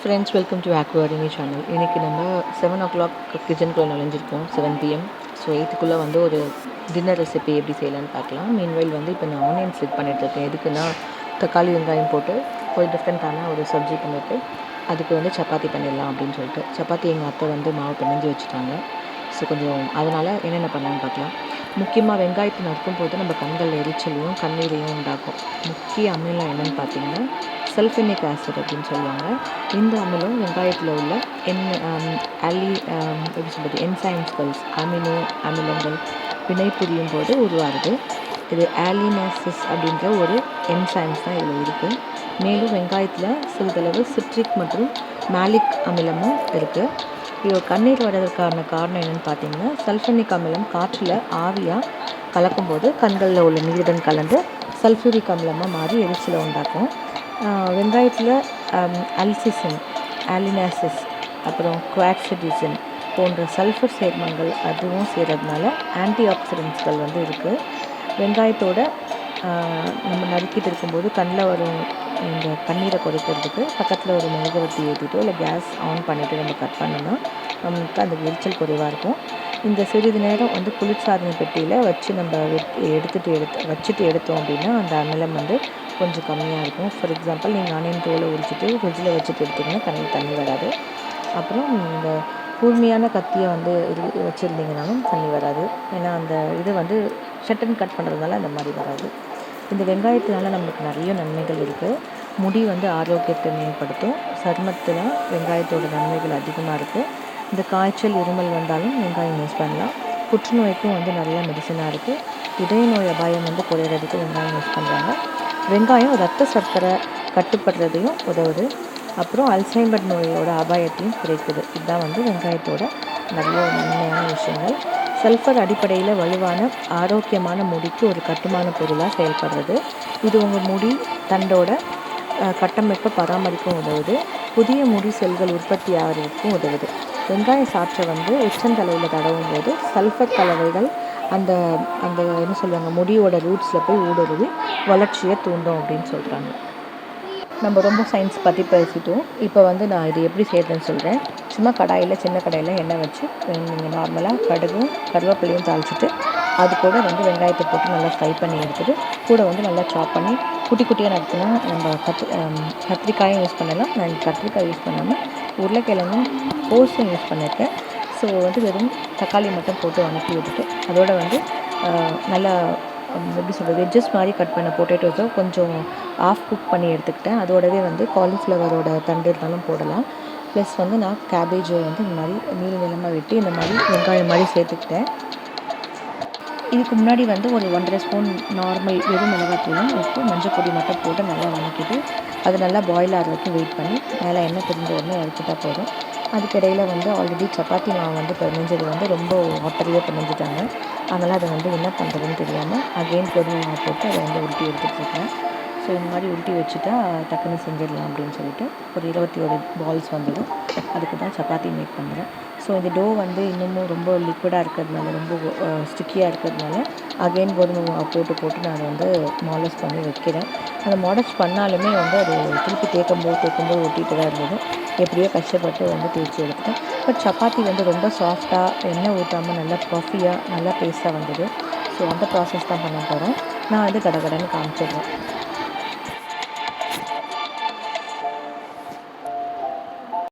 Friends, welcome to aquarium channel. இன்றைக்கி நம்ம 7 o'clock கிச்சனுக்குள்ளே நுழைஞ்சிருக்கோம். 7 PM. So 8க்குள்ளே வந்து ஒரு டின்னர் ரெசிபி எப்படி செய்யலான்னு பார்க்கலாம். மீன்வைல் வந்து இப்போ நான் ஆனியன் ஸ்லிட் பண்ணிகிட்ருக்கேன். எதுக்குன்னா தக்காளி வெங்காயம் போட்டு ஒரு டிஃப்ரெண்ட்டான ஒரு சப்ஜி பண்ணிவிட்டு அதுக்கு வந்து சப்பாத்தி பண்ணிடலாம் அப்படின்னு சொல்லிட்டு. சப்பாத்தி எங்கள் அத்தை வந்து மாவு பிணைஞ்சு வச்சுட்டாங்க. ஸோ கொஞ்சம் அதனால் என்னென்ன பண்ணலான்னு பார்க்கலாம். முக்கியமாக வெங்காயத்தை நறுக்கும் போது நம்ம கண்கள் எரிச்சலையும் கண்ணீரையும் உண்டாக்கும். முக்கிய அமிலம் என்னென்னு பார்த்தீங்கன்னா சல்ஃபெனிக் ஆசிட் அப்படின்னு சொல்லுவாங்க. இந்த அமிலம் வெங்காயத்தில் உள்ள எப்படி சொல்கிறது என்சைம்ஸ்கள்ஸ் அமினோ அமிலங்கள் வினை புரியும் போது உருவாகுது. இது ஆலினாசிஸ் அப்படின்ற ஒரு என்சைம்ஸ் தான் இதில் இருக்குது. மேலும் வெங்காயத்தில் சிறிதளவு சிட்ரிக் மற்றும் மேலிக் அமிலமும் இருக்குது. இது கண்ணீர் வர்றதற்கான காரணம் என்னென்னு பார்த்தீங்கன்னா சல்ஃபனிக் அமிலம் காற்றில் ஆவியாக கலக்கும்போது கண்களில் உள்ள நீருடன் கலந்து சல்ஃபூரிக் அமிலமாக மாறி எரிச்சலை உண்டாக்கும். வெங்காயத்தில் அல்சிசின், ஆலினாசிஸ், அப்புறம் குவாக்சிடிசின் போன்ற சல்ஃபர் சேர்மங்கள் அதுவும் சேர்கிறதுனால ஆன்டி ஆக்சிடென்ட்ஸ்கள் வந்து இருக்குது. வெங்காயத்தோட நம்ம நறுக்கிட்டு இருக்கும்போது கண்ணில் வரும் இந்த கண்ணீரை குறைக்கிறதுக்கு பக்கத்தில் ஒரு மெழுகுவர்த்தி ஏற்றிட்டோ இல்லை கேஸ் ஆன் பண்ணிவிட்டு நம்ம கட் பண்ணோம்னா நமக்கு அந்த எரிச்சல் குறைவாக இருக்கும். இந்த சிறிது நேரம் வந்து குளிர்சாதன பெட்டியில் வச்சு நம்ம வச்சுட்டு எடுத்தோம் அப்படின்னா அந்த அமிலம் வந்து கொஞ்சம் கம்மியாக இருக்கும். ஃபார் எக்ஸாம்பிள் நீங்கள் ஆனியன் தோலை உரிச்சிட்டு ஃப்ரிட்ஜில் வச்சுட்டு எடுத்திங்கன்னா தண்ணி வராது. அப்புறம் இந்த கூர்மையான கத்தியை வந்து வச்சுருந்தீங்கனாலும் தண்ணி வராது. ஏன்னா அந்த இது வந்து ஷட்டன் கட் பண்ணுறதுனால அந்த மாதிரி வராது. இந்த வெங்காயத்தினால நம்மளுக்கு நிறைய நன்மைகள் இருக்குது. முடி வந்து ஆரோக்கியத்தை மேம்படுத்தும். சருமத்தில் வெங்காயத்தோட நன்மைகள் அதிகமாக இருக்குது. இந்த காய்ச்சல் இருமல் வந்தாலும் வெங்காயம் யூஸ் பண்ணலாம். புற்றுநோய்க்கும் வந்து நிறையா மெடிசனாக இருக்குது. இதய நோய் அபாயம் வந்து குறையிறதுக்கு வெங்காயம் யூஸ் பண்ணுறாங்க. வெங்காயம் ரத்த சர்க்கரை கட்டுப்படுறதையும் உதவுது. அப்புறம் அல்சைமர் நோயோட அபாயத்தையும் குறைக்குது. இதுதான் வந்து வெங்காயத்தோட நிறைய நன்மையான விஷயங்கள். சல்ஃபர் அடிப்படையில் வலுவான ஆரோக்கியமான முடிக்கு ஒரு கட்டுமான பொருளாக செயல்படுறது. இது உங்கள் முடி தண்டோட கட்டமைப்பை பராமரிக்கவும் உதவுது. புதிய முடி செல்கள் உற்பத்தி ஆகிறதுக்கும் உதவுது. வெங்காய சாற்றை வந்து உச்சந்தலையில் தடவும் போது சல்ஃபர் கலவைகள் அந்த அந்த என்ன சொல்லுவாங்க முடியோட ரூட்ஸில் போய் ஊடுருவி வளர்ச்சியை தூண்டும் அப்படின்னு சொல்கிறாங்க. நம்ம ரொம்ப சயின்ஸ் பற்றி பேசிட்டோம். இப்போ வந்து நான் இது எப்படி செய்கிறதுன்னு சொல்கிறேன். சும்மா சின்ன கடாயில் எண்ணெய் வச்சு நீங்கள் நார்மலாக கடுகும் கருவேப்பிலையும் தாளிச்சிட்டு அது கூட வந்து வெங்காயத்தை போட்டு நல்லா ஃப்ரை பண்ணி எடுத்துகிட்டு கூட வந்து நல்லா சாப் பண்ணி குட்டி குட்டியாக நறுக்குனா நம்ம கத்திரிக்காயும் யூஸ் பண்ணலாம். நான் கத்திரிக்காய் யூஸ் பண்ணாமல் உருளைக்கிழங்கும் கோஸும் யூஸ் பண்ணியிருக்கேன். ஸோ வந்து வெறும் தக்காளி மட்டும் போட்டு வணக்கி விட்டுட்டு அதோட வந்து நல்லா எப்படி சொல்கிறது வெஜ்ஜஸ் மாதிரி கட் பண்ண பொட்டேட்டோஸை கொஞ்சம் ஆஃப் குக் பண்ணி எடுத்துக்கிட்டேன். அதோடவே வந்து காலிஃப்ளவரோட தண்டு இருந்தாலும் போடலாம். ப்ளஸ் வந்து நான் கேபேஜை வந்து இந்த மாதிரி நீளமாக வெட்டி இந்த மாதிரி வெங்காயம் மாதிரி சேர்த்துக்கிட்டேன். இதுக்கு முன்னாடி வந்து ஒரு 1.5 ஸ்பூன் நார்மல் வெறும் மிளகாத்தூளும் உப்பு மஞ்சள் பொடி மட்டும் போட்டு நல்லா வதக்கிட்டு அது நல்லா பாயில் ஆகிற வரைக்கும் வெயிட் பண்ணி மேலே எண்ணெய் பிரிஞ்ச உடனே இறக்கிட்டால் போதும். அதுக்கிடையில் வந்து ஆல்ரெடி சப்பாத்தி மாவு வந்து பிணைஞ்சது வந்து ரொம்ப வாட்டரியாக பிணைஞ்சிட்டாங்க. அதனால் அதை வந்து என்ன பண்ணுறதுன்னு தெரியாமல் அகெயின் கோதுமை மாவு போட்டு அதை வந்து உருட்டி எடுத்துகிட்ருக்கேன். ஸோ இந்த மாதிரி உருட்டி வச்சுட்டா டக்குன்னு செஞ்சிடலாம் அப்படின்னு சொல்லிட்டு ஒரு 21 பால்ஸ் வந்துடும். அதுக்கு தான் சப்பாத்தி மேக் பண்ணுறேன். ஸோ இந்த டோ வந்து இன்னமும் ரொம்ப லிக்விடாக இருக்கிறதுனால ரொம்ப ஸ்டிக்கியாக இருக்கிறதுனால அகெயின் கோதுமை மாவு போட்டு நான் அதை வந்து மாலஸ் பண்ணி வைக்கிறேன். அந்த மாலஸ் பண்ணாலுமே வந்து அது திருப்பி தேய்க்கும்போது ஒட்டிகிட்டு தான் இருந்தது. எப்படியோ கஷ்டப்பட்டு வந்து தேய்ச்சி எடுத்தேன். பட் சப்பாத்தி வந்து ரொம்ப சாஃப்டாக எண்ணெய் ஊற்றாமல் நல்லா பஃபியாக நல்லா பேஸ்ட்டாக வந்தது. ஸோ அந்த ப்ராசஸ் தான் பண்ண போகிறேன். நான் வந்து கடகடன்னு காமிச்சிடுறேன்.